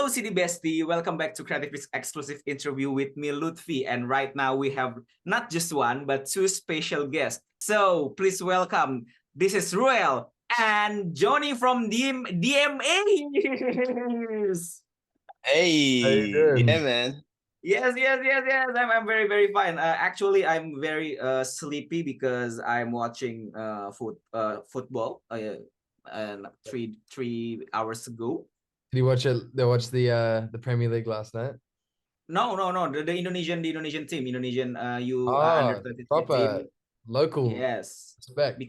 Hello, City Bestie. Welcome back to CreativeDisc exclusive interview with me, Lutfi. And right now we have not just one, but two special guests. So please welcome. This is Ruel and Johnny from DMA. How you Hey, yeah, doing? man. Yes. I'm very, very fine. Actually, I'm very sleepy because I'm watching football and three hours ago. Did you watch it? They watched the Premier League last night. No. The Indonesian team, Indonesian under Ah, 23 proper team. local Yes, respect.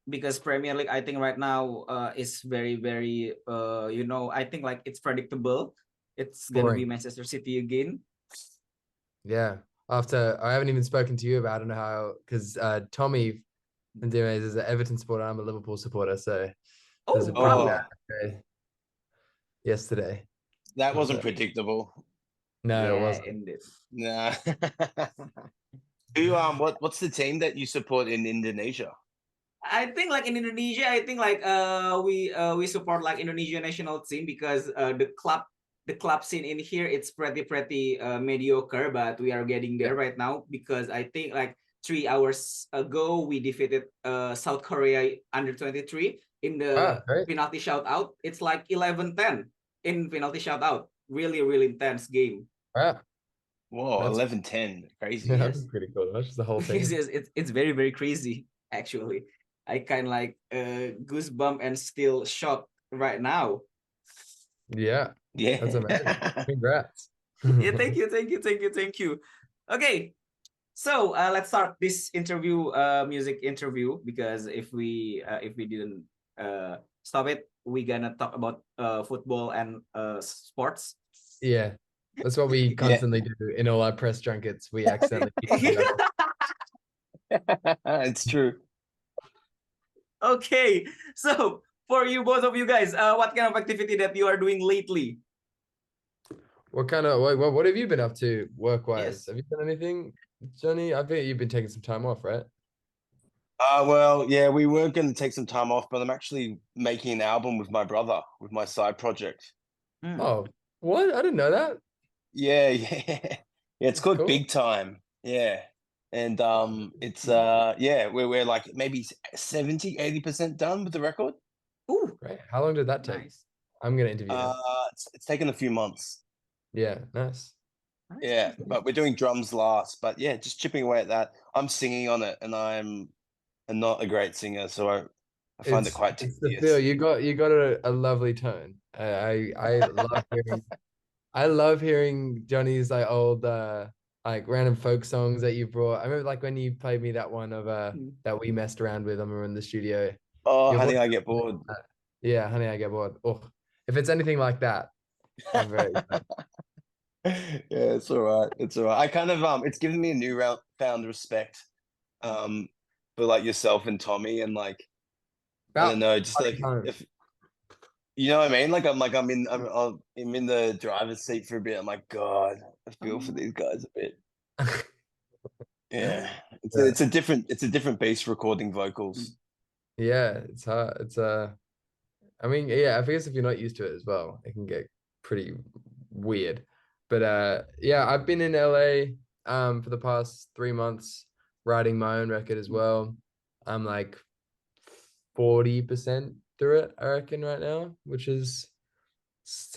because Premier League, I think right now is very very I think like it's predictable. It's gonna be Boring. Manchester City again. Yeah. After I haven't even spoken to you about, I don't know how, because Tommy and DMA is an Everton supporter. I'm a Liverpool supporter, so there's Oh, a bit of Oh, bravo! that yesterday. that But, wasn't predictable. no, it Yeah, wasn't. indeed. Nah. What's the team that you support in Indonesia? I think like in Indonesia, I think like we support like Indonesia national team because the club scene in here it's pretty mediocre, but we are getting there Yeah. right now because I think like 3 hours ago we defeated South Korea under 23 in the Ah, great. penalty shoutout. It's like 11-10 in penalty shoutout. Really intense game. Ah, Whoa, that's 11-10. yeah, Crazy. that's Yes. pretty cool. That's just the whole Yes, team. it's very very crazy actually. I kind of like goosebump and still shocked right now. Yeah, that's amazing. Yeah. Congrats. Yeah, thank you. Okay, so let's start this interview, music interview, because if we didn't stop it, we gonna talk about football and sports. Yeah, that's what we Yeah. constantly do in all our press junkets. We accidentally keep on doing that. It's true. Okay, so for you both of you guys, what kind of activity that you are doing lately? What have you been up to work-wise? Yes. Have you done anything, Johnny? I think you've been taking some time off, right? Well, yeah, we were going to take some time off, but I'm actually making an album with my brother, with my side project. Hmm. Oh, what? I didn't know that. Yeah, yeah. Yeah, it's That's called cool. Big Time. Yeah. And it's yeah, we're like maybe 70-80% done with the record. Ooh, Great. How long did that take? nice. I'm gonna interview him. It's taken a few months. Yeah, nice. Yeah, but we're doing drums last. But yeah, just chipping away at that. I'm singing on it and I'm not a great singer, so I find it quite It's the feel. tedious. You got a lovely tone. I love hearing Johnny's like old like random folk songs that you brought. I remember like when you played me that one of that we messed around with. I remember in the studio. Oh, Your voice, honey, I get bored. yeah, honey, I get bored. Oh, if it's anything like that, I'm very excited. Yeah, it's all right. It's all right. I kind of it's given me a new found respect um for like yourself and Tommy and like I don't About know, just party like time. if you know what I mean? I'm in the driver's seat for a bit. I'm like, God, I feel for these guys a bit. Yeah. Yeah, It's a different bass recording vocals. yeah, it's hard. I mean, yeah, I guess if you're not used to it as well, it can get pretty weird. But yeah, I've been in LA for the past 3 months writing my own record as well. I'm like 40% through it, I reckon, right now, which is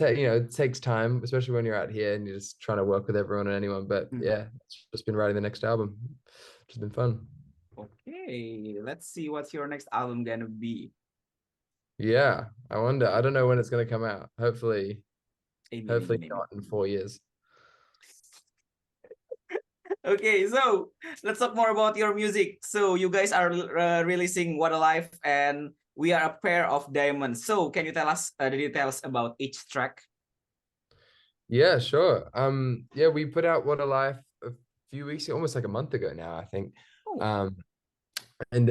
it takes time, especially when you're out here and you're just trying to work with everyone and anyone. But yeah, it's just been writing the next album, which has been fun. Okay, let's see what's your next album gonna be. Yeah, I wonder. I don't know when it's gonna come out. Hopefully Amen. not in 4 years. Okay, so let's talk more about your music. So you guys are releasing What a Life and We Are a Pair of Diamonds. So can you tell us the details about each track? Yeah, sure. Yeah, we put out What a Life a few weeks ago, almost like a month ago now, I think. Oh. Um, and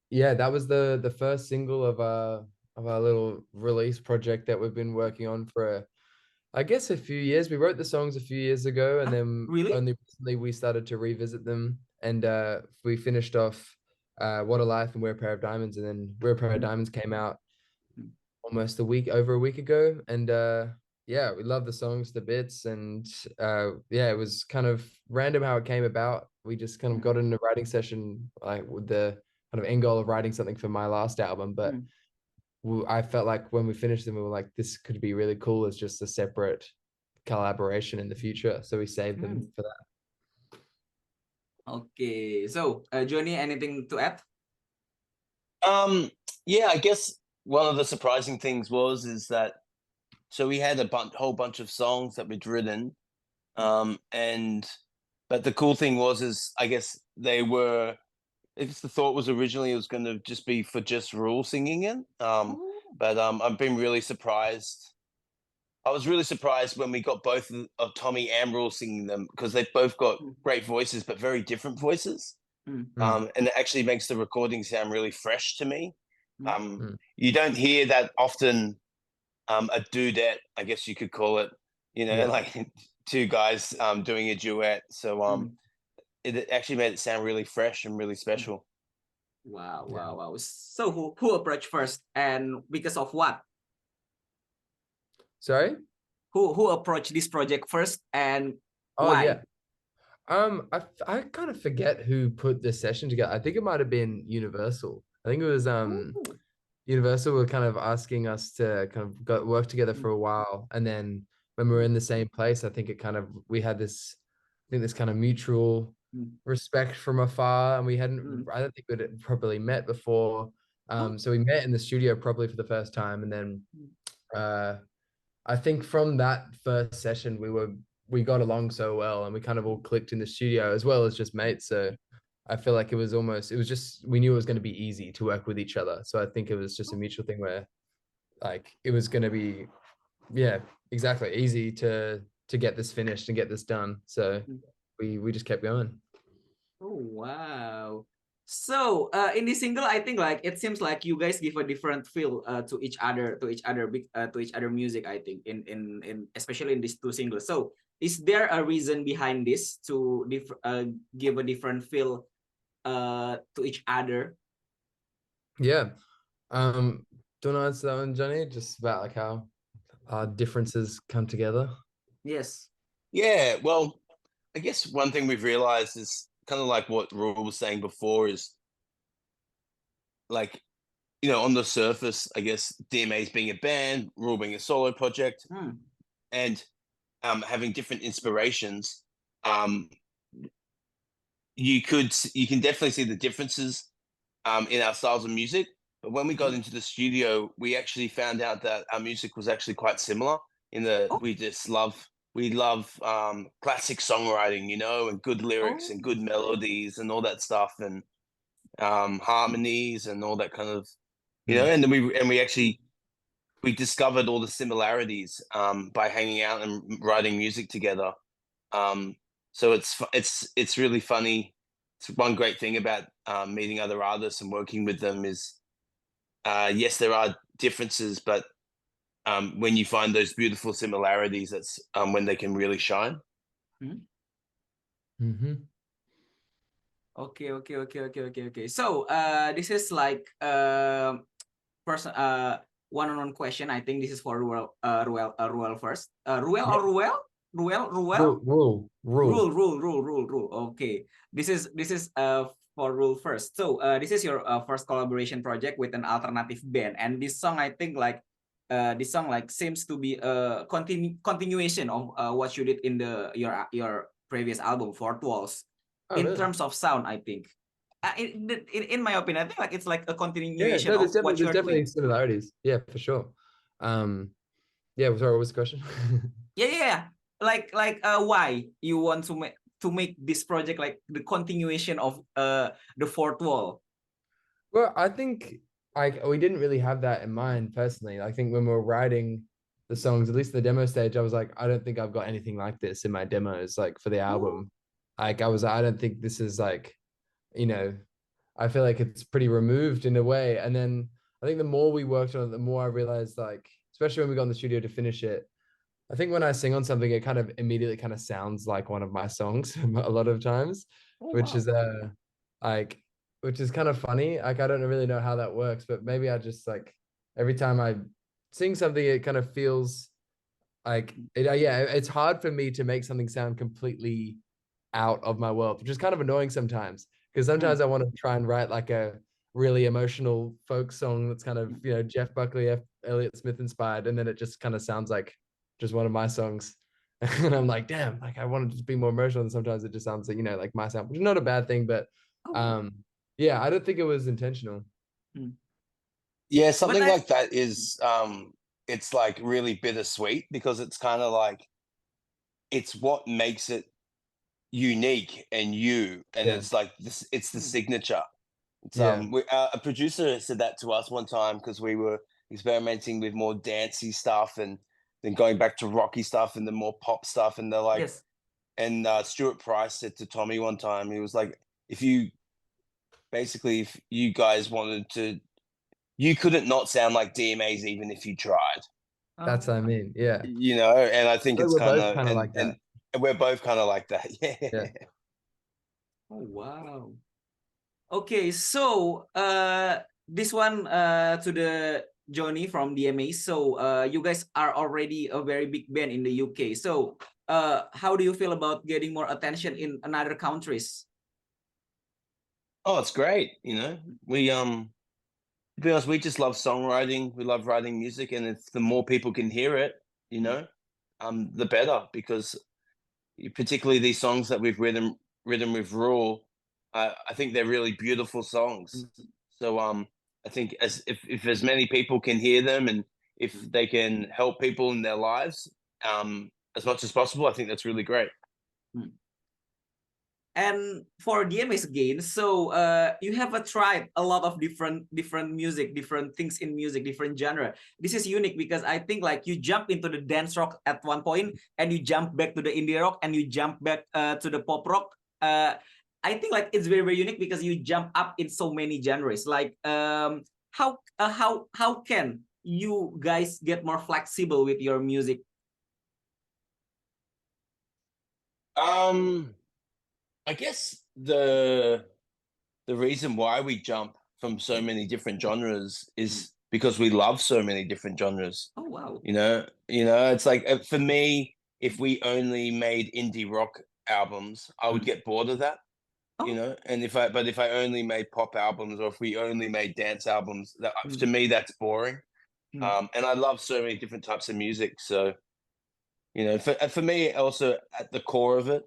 yeah, that was the first single of our little release project that we've been working on for I guess a few years. We wrote the songs a few years ago, and then Really? only recently we started to revisit them. And we finished off What a Life and We're a Pair of Diamonds, and then We're a Pair of Diamonds came out almost over a week ago. And yeah, we love the songs, the bits, and yeah, it was kind of random how it came about. We just kind of got in a writing session, like with the kind of end goal of writing something for my last album. But I felt like when we finished them, we were like, this could be really cool as just a separate collaboration in the future. So we saved them for that. Okay, so Johnny, anything to add? Yeah, I guess one of the surprising things is that so we had a whole bunch of songs that we'd written, and but the cool thing is I guess they were. If the thought was originally it was going to just be for just Ruel singing it, but I've been really surprised. I was really surprised when we got both of Tommy and Ruel singing them because they've both got great voices but very different voices. And it actually makes the recording sound really fresh to me. You don't hear that often, a duet, I guess you could call it, like two guys doing a duet. So it actually made it sound really fresh and really special. Wow, wow, wow. So who approached first and because of what? Sorry? Who approached this project first and Oh, why? yeah. I kind of forget who put this session together. I think it might have been Universal. I think it was Universal were kind of asking us to kind of work together for a while, and then when we were in the same place, I think we had this, I think this kind of mutual respect from afar, and we hadn't, I don't think we'd properly met before. So we met in the studio properly for the first time, and then I think from that first session we got along so well, and we kind of all clicked in the studio as well as just mates. So I feel like it was just, we knew it was going to be easy to work with each other. So I think it was just a mutual thing where like it was going to be, yeah, exactly, easy to get this finished and get this done. So we just kept going. Oh, wow. So in this single, I think like it seems like you guys give a different feel to each other, to each other music. I think in especially in these two singles. So is there a reason behind this to give a different feel to each other? Yeah. Don't I answer that one, Johnny? Just about like how our differences come together. Yes. Yeah, well, I guess one thing we've realized is kind of like what Ruel was saying before is like, on the surface, I guess DMA's being a band, Ruel being a solo project, and having different inspirations. You can definitely see the differences in our styles of music. But when we got into the studio, we actually found out that our music was actually quite similar in that we love classic songwriting, and good lyrics and good melodies and all that stuff, and harmonies and all that kind of, and then we discovered all the similarities by hanging out and writing music together. So it's really funny. It's one great thing about meeting other artists and working with them is, yes, there are differences, but when you find those beautiful similarities, that's when they can really shine. Okay. So this is like person one-on-one question. I think this is for Ruel first. Ruel or Ruel? Ruel? Rule. Okay. This is for Rule first. So this is your first collaboration project with an alternative band, and this song I think like this song like seems to be a continuation of what you did in your previous album, Fourth Walls. In really? terms of sound, I think. In my opinion, I think like it's like a Yeah, continuation no, of what there's you're definitely doing. similarities. Yeah, for sure. Yeah, sorry, what was the question? Yeah. Like why you want to make this project like the continuation of the Fourth Wall? Well, I think we didn't really have that in mind personally. I think when we were writing the songs, at least the demo stage, I was like, I don't think I've got anything like this in my demos, like for the album. Like I don't think this is like, I feel like it's pretty removed in a way. And then I think the more we worked on it, the more I realized, like, especially when we got in the studio to finish it, I think when I sing on something, it kind of immediately kind of sounds like one of my songs a lot of times, which is like, which is kind of funny. Like I don't really know how that works, but maybe I just like every time I sing something, it kind of feels Like, yeah, it's hard for me to make something sound completely out of my world, which is kind of annoying sometimes. Because sometimes I want to try and write like a really emotional folk song that's kind of, you know, Jeff Buckley, Elliott Smith inspired, and then it just kind of sounds like just one of my songs. And I'm like, damn, like I wanted to just be more emotional. And sometimes it just sounds like, you know, like my sound, which is not a bad thing, but yeah, I don't think it was intentional. Yeah, something like that is it's like really bittersweet, because it's kind of like it's what makes it unique and you, and it's like this, it's the signature. It's a producer said that to us one time, because we were experimenting with more dancey stuff and then going back to rocky stuff and the more pop stuff, and they're like, Yes. and Stuart Price said to Tommy one time, he was like, if you guys wanted to, you couldn't not sound like DMAs even if you tried. That's what I mean. Yeah. You know, and I think it's We're kind both of, like that. and we're both kind of like that. Yeah. Oh wow. Okay, so this one to the Johnny from DMA. So you guys are already a very big band in the UK. So how do you feel about getting more attention in another countries? Oh, it's great. You know, we to be honest, we just love songwriting. We love writing music, and if the more people can hear it, you know, the better. Because particularly these songs that we've written with Ruel, I think they're really beautiful songs. So I think if as many people can hear them, and if they can help people in their lives as much as possible, I think that's really great. And for DMAs again, so you have tried a lot of different music, different things in music, different genre. This is unique because I think like you jump into the dance rock at one point, and you jump back to the indie rock, and you jump back to the pop rock. I think like it's very unique because you jump up in so many genres. Like how can you guys get more flexible with your music? I guess the reason why we jump from so many different genres is because we love so many different genres. Oh wow. You know, it's like for me, if we only made indie rock albums, I would get bored of that. You know, and if I only made pop albums, or if we only made dance albums, that to me that's boring. And I love so many different types of music. So, you know, for me, also at the core of it,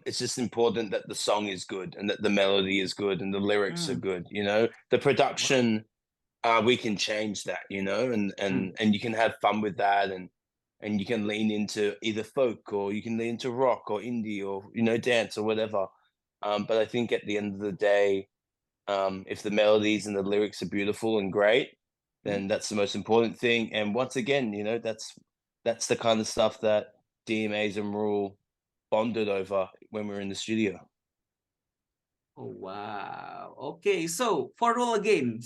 it's just important that the song is good, and that the melody is good, and the lyrics are good. You know, the production, we can change that. You know, and you can have fun with that, and you can lean into either folk, or you can lean into rock or indie, or you know, dance or whatever. But I think at the end of the day, if the melodies and the lyrics are beautiful and great, then that's the most important thing. And once again, you know, that's the kind of stuff that DMAs and Ruel bonded over when we were in the studio. Oh wow. Okay, so for Ruel again,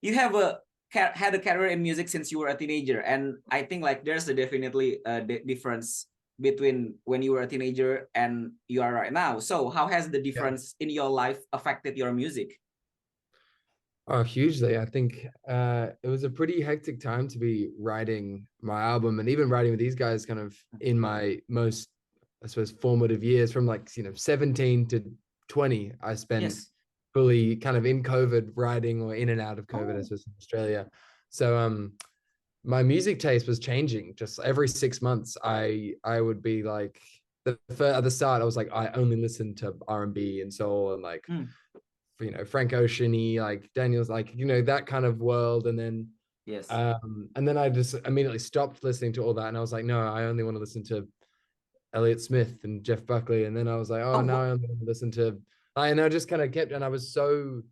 you have had a career in music since you were a teenager, and I think like there's definitely a difference between when you were a teenager and you are right now. So how has the difference in your life affected your music? Oh, hugely. I think it was a pretty hectic time to be writing my album, and even writing with these guys kind of in my most, I suppose, formative years, from like, you know, 17 to 20. I spent fully kind of in COVID writing, or in and out of COVID, I suppose, in Australia. So my music taste was changing. Just every 6 months, I would be like, at the start, I was like, I only listen to R&B and soul, and like, you know, Frank Ocean-y, like Daniel's, like, you know, that kind of world. And then and then I just immediately stopped listening to all that, and I was like, no, I only want to listen to Elliott Smith and Jeff Buckley. And then I was like, oh, now I only want to listen to, and I just kind of kept, and it was so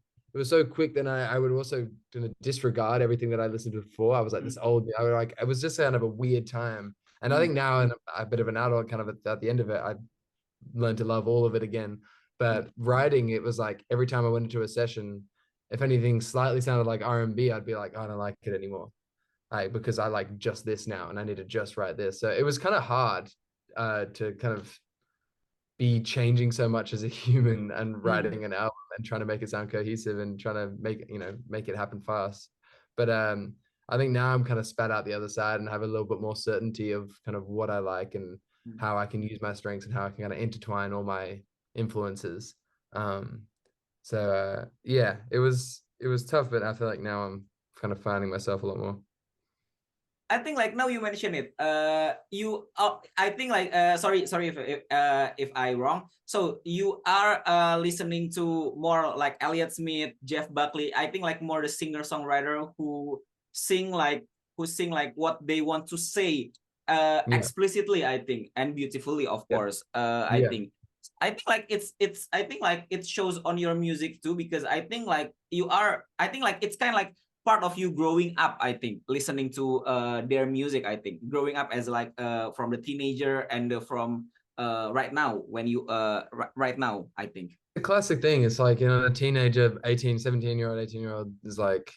quick. Then I would also disregard everything that I listened to before. I was like, this old, I was like, it was just kind of a weird time. And I think now, in a bit of an adult, kind of at the end of it, I learned to love all of it again. But writing, it was like every time I went into a session, if anything slightly sounded like R&B, I'd be like, oh, I don't like it anymore, because I like just this now, and I need to just write this. So it was kind of hard to kind of be changing so much as a human, and writing an album and trying to make it sound cohesive, and trying to make it happen fast. But I think now I'm kind of spat out the other side and have a little bit more certainty of kind of what I like and how I can use my strengths and how I can kind of intertwine all my influences. Yeah, it was tough, but I feel like now I'm kind of finding myself a lot more. I think like now you mention it. I think like sorry if I wrong. So you are listening to more like Elliott Smith, Jeff Buckley. I think like more the singer songwriter who sing like what they want to say explicitly. I think, and beautifully, of course. I think like I think like it shows on your music too, because I think like I think like it's kind of like part of you growing up, I think, listening to their music. I think growing up as like from the teenager and from right now when you right now, I think. The classic thing is like, you know, a teenager, 18, 17-year-old, 18-year-old is like,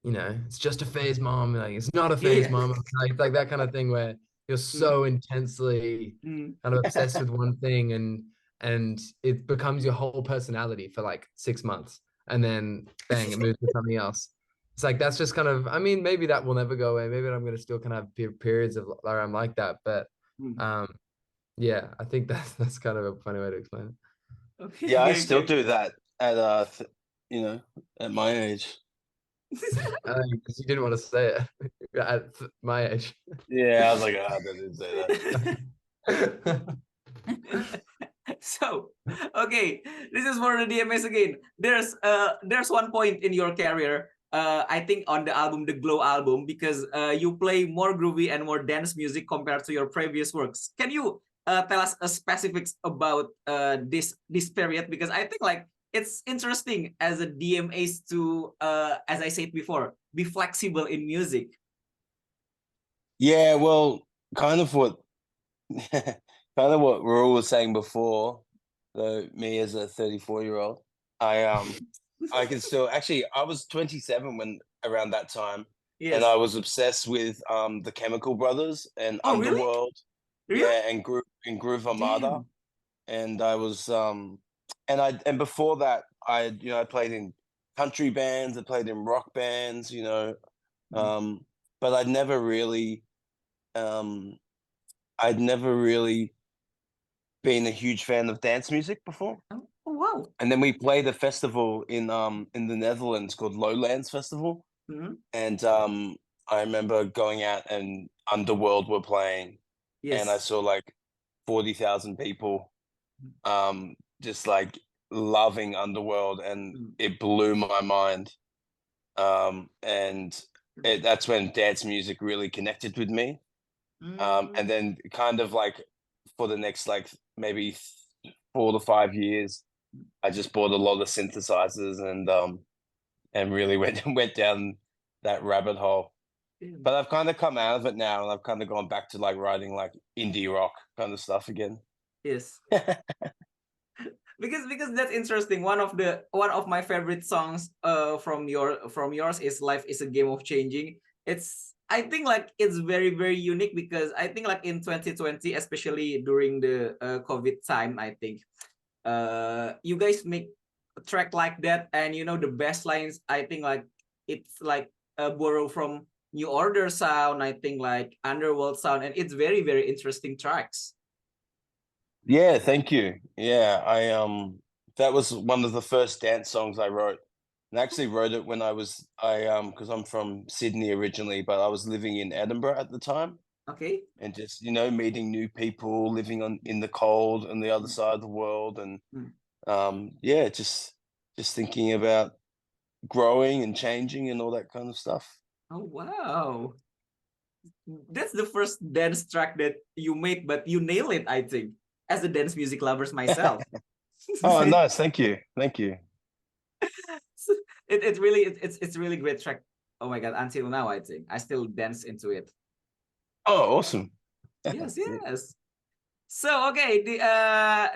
you know, it's just a phase, mom. Like, it's not a phase, mom. Like that kind of thing where you're so intensely kind of obsessed with one thing and it becomes your whole personality for like 6 months. And then bang, it moves to something else. It's like, that's just kind of, I mean, maybe that will never go away. Maybe I'm going to still kind of have periods of where I'm like that. But yeah, I think that's kind of a funny way to explain it. Okay, yeah, I still do that at you know, at my age. Because you didn't want to say it at my age. Yeah, I was like, I didn't say that. So, okay, this is for the DMAs again. There's one point in your career, I think on the album, the Glow album, because you play more groovy and more dance music compared to your previous works. Can you tell us specifics about this period? Because I think like it's interesting as a DMAs to, as I said before, be flexible in music. Yeah, well, kind of what Ruel was saying before, though, me as a 34-year-old, I can still actually, I was 27 when around that time, and I was obsessed with the Chemical Brothers and Underworld, really? and Groove Armada, and I was and before that I played in country bands, I played in rock bands, but I'd never really been a huge fan of dance music before. Oh wow! And then we played a festival in the Netherlands called Lowlands Festival, and I remember going out and Underworld were playing, and I saw like 40,000 people, just like loving Underworld, and it blew my mind. And that's when dance music really connected with me. And then kind of like for the next like maybe 4 to 5 years, I just bought a lot of synthesizers and really went down that rabbit hole. But I've kind of come out of it now, and I've kind of gone back to like writing like indie rock kind of stuff again. Yes. because that's interesting. One of my favorite songs from yours is Life is a Game of Changing. I think like it's very, very unique, because I think like in 2020, especially during the COVID time, I think you guys make a track like that, and the bass lines, I think like it's like borrow from New Order sound, I think like Underworld sound, and it's very, very interesting tracks. Yeah, thank you. Yeah, that was one of the first dance songs I wrote. And I actually wrote it when because I'm from Sydney originally, but I was living in Edinburgh at the time. Okay. And just, meeting new people, living in the cold on the other side of the world, and yeah, just thinking about growing and changing and all that kind of stuff. Oh wow. That's the first dance track that you made, but you nail it, I think, as a dance music lovers myself. Oh, nice. Thank you. Thank you. It's really great track. Oh my god, until now I think I still dance into it. Oh, awesome. Yes. So okay,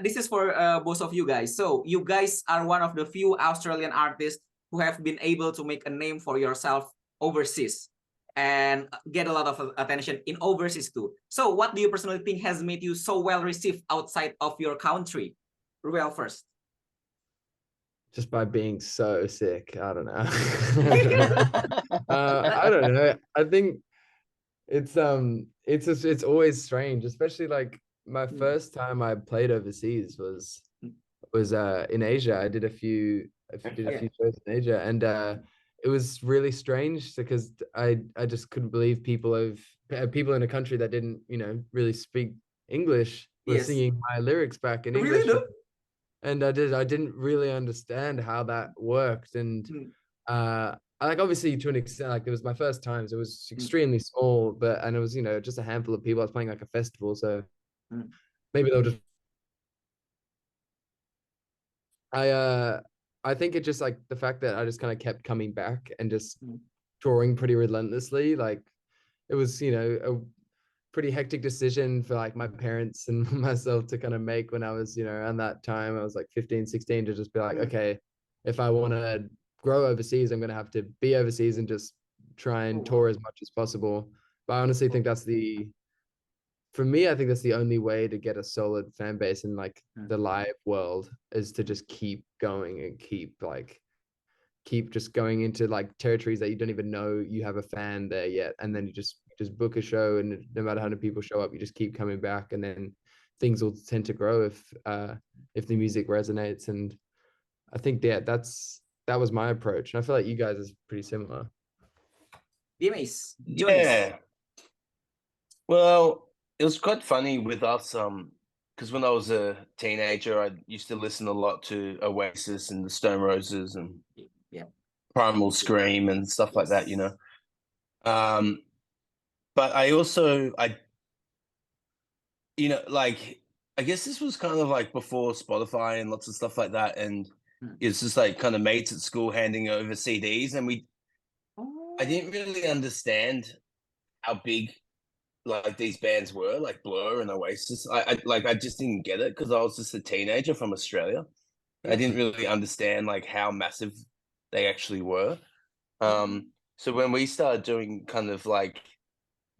this is for both of you guys. So you guys are one of the few Australian artists who have been able to make a name for yourself overseas and get a lot of attention in overseas too. So what do you personally think has made you so well received outside of your country? Ruel first. Just by being so sick. I don't know. I don't know. I think it's always strange, especially like my first time I played overseas was in Asia. I did a few shows in Asia, and it was really strange because I just couldn't believe people in a country that didn't really speak English were Yes. singing my lyrics back in Really English. though? And I didn't really understand how that worked. And like obviously to an extent, like it was my first time, so it was extremely small, and it was just a handful of people. I was playing like a festival, so maybe they'll just I think it just like the fact that I just kind of kept coming back and just drawing pretty relentlessly. Like it was a pretty hectic decision for like my parents and myself to kind of make when I was around that time. I was like 15, 16, to just be like, okay, if I want to grow overseas, I'm going to have to be overseas and just try and tour as much as possible. But I honestly think for me, I think that's the only way to get a solid fan base in like the live world, is to just keep going and keep just going into like territories that you don't even know you have a fan there yet, and then you just book a show, and no matter how many people show up, you just keep coming back, and then things will tend to grow if the music resonates. And I think that was my approach, and I feel like you guys is pretty similar. DMAs. Yeah. Well, it was quite funny with us, because when I was a teenager, I used to listen a lot to Oasis and the Stone Roses and Primal Scream and stuff like that, But I also, like, I guess this was kind of like before Spotify and lots of stuff like that, and it's just like kind of mates at school handing over CDs, and I didn't really understand how big like these bands were, like Blur and Oasis. I just didn't get it because I was just a teenager from Australia. I didn't really understand like how massive they actually were. So when we started doing kind of like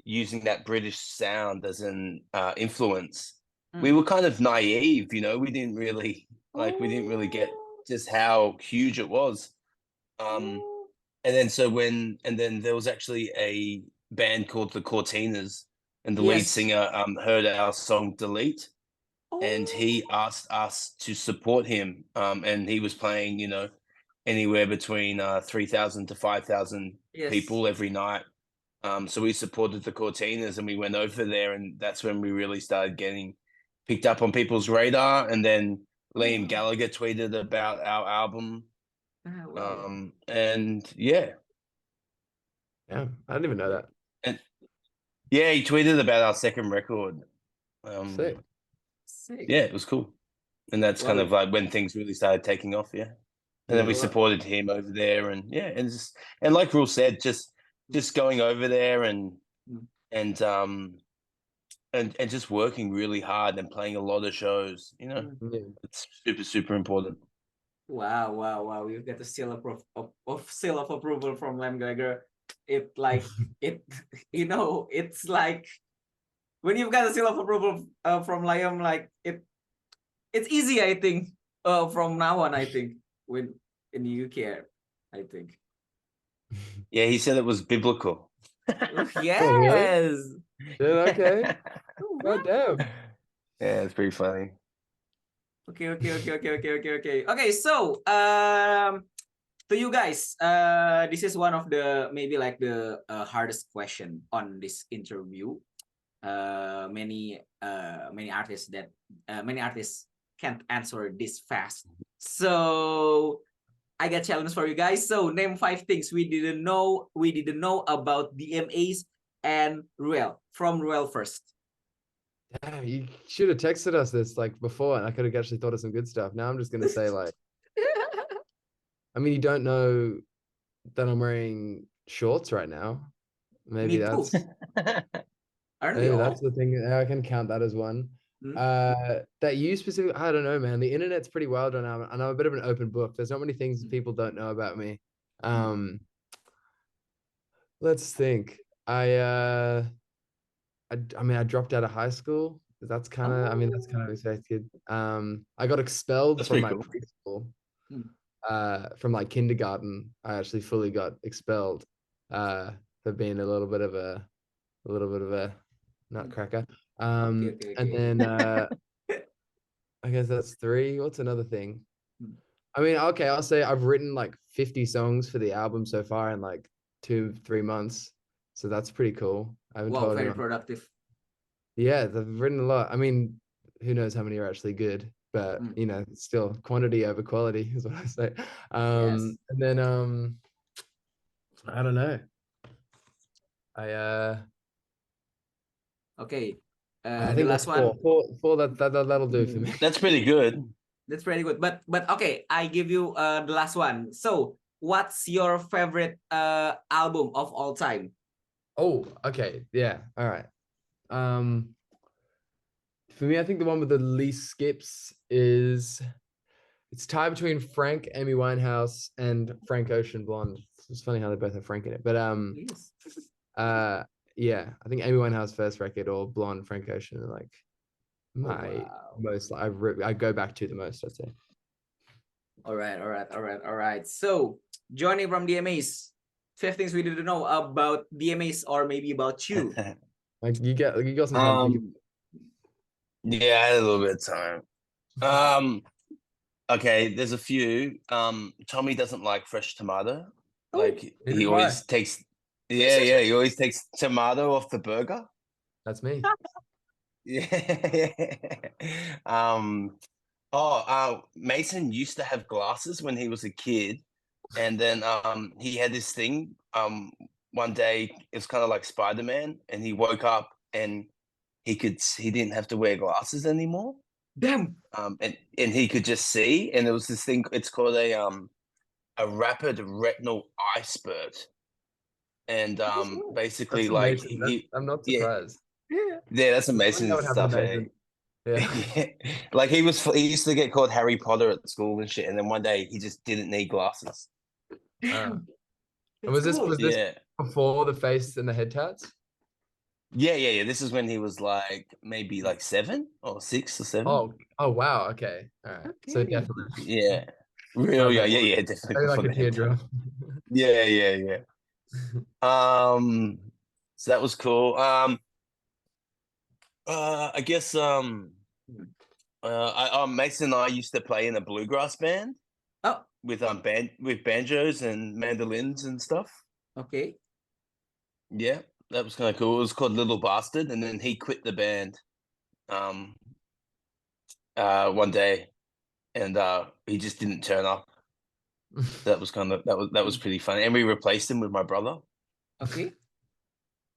using that British sound as an influence, we were kind of naive, we didn't really get just how huge it was. And then there was actually a band called the Cortinas, and the lead singer heard our song Delete, and he asked us to support him, and he was playing anywhere between 3,000 to 5,000 people every night. So we supported the Cortinas, and we went over there, and that's when we really started getting picked up on people's radar. And then Liam Gallagher tweeted about our album. And yeah, I didn't even know that. And yeah, he tweeted about our second record. Sick. Yeah, it was cool. And that's kind of like when things really started taking off. Yeah. And then we supported him over there, and and like Ruel said, just going over there and just working really hard and playing a lot of shows. It's super, super important. Wow! We've got the seal of approval from Liam Gallagher. It's like when you've got a seal of approval from Liam, like it's easy. I think from now on, I think when in the UK, I think. Yeah, he said it was biblical. Yes. Oh, really? Yeah, okay. God damn. Yeah, it's pretty funny. Okay. Okay, so to you guys, this is one of the maybe like the hardest question on this interview. Many artists can't answer this fast. So I got challenge for you guys. So name 5 things we didn't know about DMAs and Ruel. From Ruel first. Damn, you should have texted us this like before, and I could have actually thought of some good stuff. Now I'm just gonna say like, I mean, you don't know that I'm wearing shorts right now. Maybe that's that's the thing. I can count that as one. That you specifically, I don't know, man. The internet's pretty wild right now, and I'm a bit of an open book. There's not many things people don't know about me. Let's think. I mean, I dropped out of high school. That's kind of, I mean, that's kind of expected. I got expelled from my preschool. From like kindergarten, I actually fully got expelled. for being a little bit of a nutcracker. Okay, And then I guess that's 3. What's another thing? I mean, okay, I'll say I've written like 50 songs for the album so far in like 2-3 months. So that's pretty cool. I haven't Wow, told very anyone. productive. Yeah, they've written a lot. I mean, who knows how many are actually good, but you know, still quantity over quality is what I say. Yes. And then I don't know. Okay. I The think last that's one. 4. That'll do for me. That's pretty good. That's pretty good. But okay, I give you the last one. So, what's your favorite album of all time? Oh, okay. Yeah. All right. For me, I think the one with the least skips is it's tied between Frank, Amy Winehouse, and Frank Ocean Blonde. It's funny how they both have Frank in it. But Yes. yeah, I think Amy Winehouse first record or Blonde, Frank Ocean are like Oh, my wow. most I go back to the most, I'd say. All right. So, Johnny from DMAs, 5 things we didn't know about DMAs or maybe about you. Like you got some time thinking. Yeah, I had a little bit of time. Okay, there's a few. Tommy doesn't like fresh tomato. Like neither he do I. always takes he always takes tomato off the burger. That's me. Yeah. Mason used to have glasses when he was a kid, and then he had this thing. One day it's kind of like Spider-Man, and he woke up and he didn't have to wear glasses anymore. Damn. And he could just see, and there was this thing. It's called a rapid retinal eye spurt, and basically That's like amazing. I'm not yeah, surprised. yeah, that's That amazing would happen stuff. to Eh? Mason. Yeah. Like he used to get called Harry Potter at school and shit, and then one day he just didn't need glasses. And That's was cool. this Yeah, before the face and the head tats? yeah. This is when he was like maybe like 7 or 6 or 7. Oh wow. Okay. All right. So Okay. definitely. Yeah, My real. Yeah, bad. yeah, definitely Maybe like before a the head tap. teardrop. Yeah. So that was cool. I guess Mason and I used to play in a bluegrass band Oh, with banjos and mandolins and stuff. okay. Yeah, that was kind of cool. It was called Little Bastard, and then he quit the band one day, and he just didn't turn up. That was that was pretty funny, and we replaced him with my brother. Okay.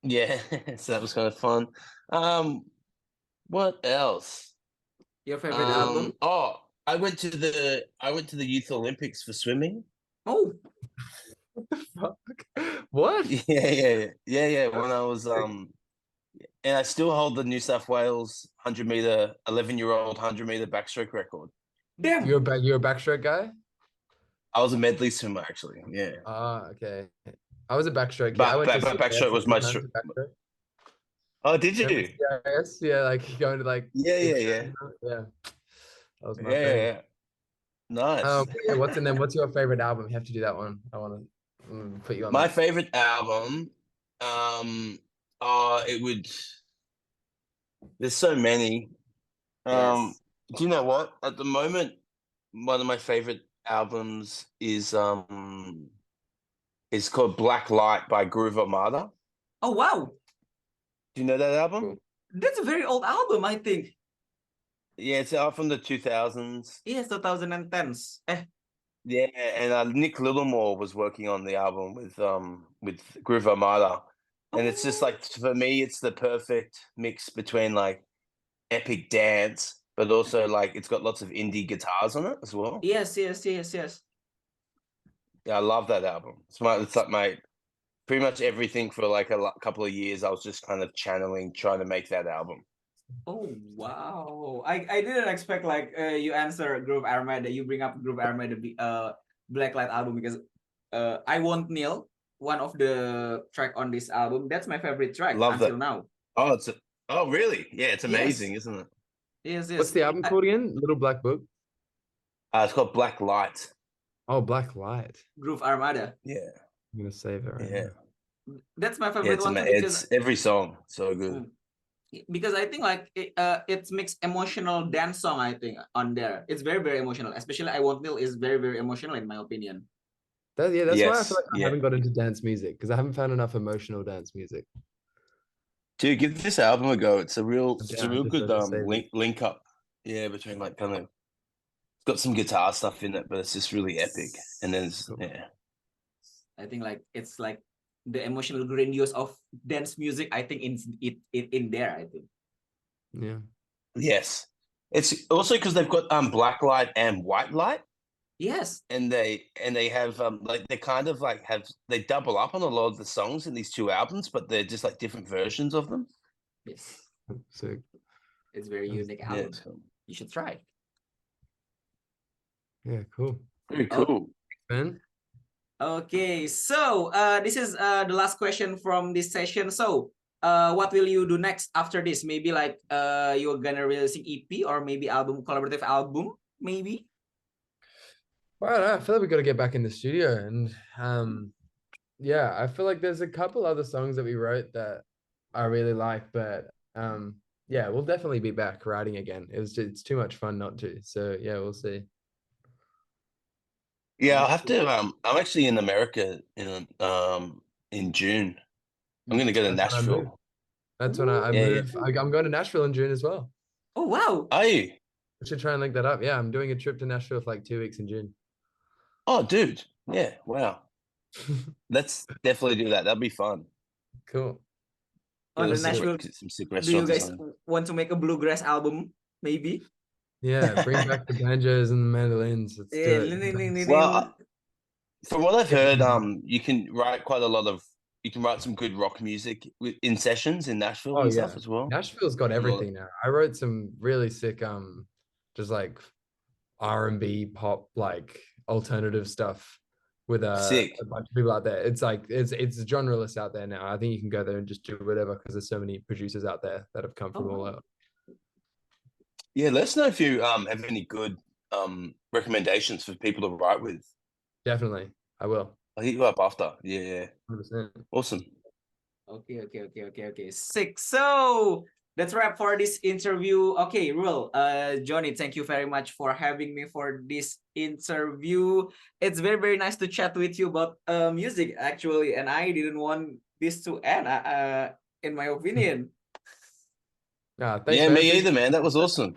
Yeah, so that was kind of fun. What else? Your favorite album? Oh, I went to the Youth Olympics for swimming. Oh, Fuck. What? Yeah. When I was and I still hold the New South Wales 100-meter 11-year-old 100-meter backstroke record. damn. You're a backstroke guy? I was a medley swimmer actually. Yeah. Ah, okay. I was a backstroke. Yeah, I went to But backstroke CIS a was few my times to backstroke. Oh, did Remember you? CIS? Yeah, like going to like Yeah. big shows. Yeah. That was my thing. Yeah. Nice. Yeah, what's your favorite album? You have to do that one. I want to put you on My that. favorite album, it would. There's so many. Yes. Do you know what? At the moment, one of my favorite albums is called Black Light by Groove Armada. Oh, wow. Do you know that album? Cool. That's a very old album, I think. Yeah, it's out from the 2000s. Yes, 2010s. Yeah, and Nick Littlemore was working on the album with Groove Armada, and it's just like for me, it's the perfect mix between like epic dance, but also like it's got lots of indie guitars on it as well. Yes. Yeah, I love that album. It's like my pretty much everything for like a couple of years. I was just kind of channeling, trying to make that album. Oh, wow. I didn't expect like you answer Groove Armada, you bring up Groove Armada Black Light album because I Won't Kneel, one of the track on this album. That's my favorite track Love until that. now. Oh really? Yeah, it's amazing, Yes. isn't it? Yes. What's the album called again? Little Black Book? It's called Black Light. Oh, Black Light. Groove Armada. Yeah. I'm gonna save it right Yeah. now. That's my Yeah, favorite one too, because it's every song so good. because I think like it's mixed emotional dance song. I think on there, it's very very emotional. Especially I Won't Kneel is very very emotional in my opinion. That's why I feel Yes, like I yeah. haven't got into dance music because I haven't found enough emotional dance music. Dude, give this album a go. It's a real Yeah, I just good have to save it. link up. Yeah, between like kind of it's got some guitar stuff in it, but it's just really epic. And then Cool. yeah. I think like it's like the emotional grandiose of dance music. I think in there. I think. Yeah. Yes. It's also because they've got black light and white light. Yes. And they have like they kind of like they double up on a lot of the songs in these two albums, but they're just like different versions of them. Yes. So It's very unique album. Yeah, so You should try. yeah, cool. very cool. Ben? Okay, so this is the last question from this session. So what will you do next after this? Maybe like you're gonna releasing EP or maybe collaborative album, maybe? Well, I feel like we got to get back in the studio and yeah, I feel like there's a couple other songs that we wrote that I really like, but yeah, we'll definitely be back writing again. It's too much fun not to. So yeah, we'll see. Yeah, I'll have to I'm actually in America in June. I'm gonna go to That's when I move. Nashville. That's when I Yeah, move. I'm going to Nashville in June as well. Oh wow! Are you? We should try and link that up. Yeah, I'm doing a trip to Nashville for like 2 weeks in June. Oh, dude. Yeah, wow. Let's definitely do that. That'd be fun. Cool. On the Go to Nashville, some sick do you restaurants or guys something. want to make a bluegrass album? Maybe. Yeah, bring back the banjos and the mandolins. Let's do it. Well, from what I've heard, Yeah. you can write some good rock music in sessions in Nashville Oh and yeah, stuff as well. Nashville's got everything now. I wrote some really sick, just like R&B pop, like alternative stuff with Sick. a bunch of people out there. It's like it's genreless out there now. I think you can go there and just do whatever because there's so many producers out there that have come from all out. Yeah, let us know if you have any good recommendations for people to write with. Definitely, I will. I'll hit you up after. Yeah, 100%. awesome. Okay. Sick. So that's wrap for this interview. Okay, Ruel, Johnny, thank you very much for having me for this interview. It's very, very nice to chat with you about music, actually. And I didn't want this to end, in my opinion. Thanks, Yeah, man. me either, man. That was awesome.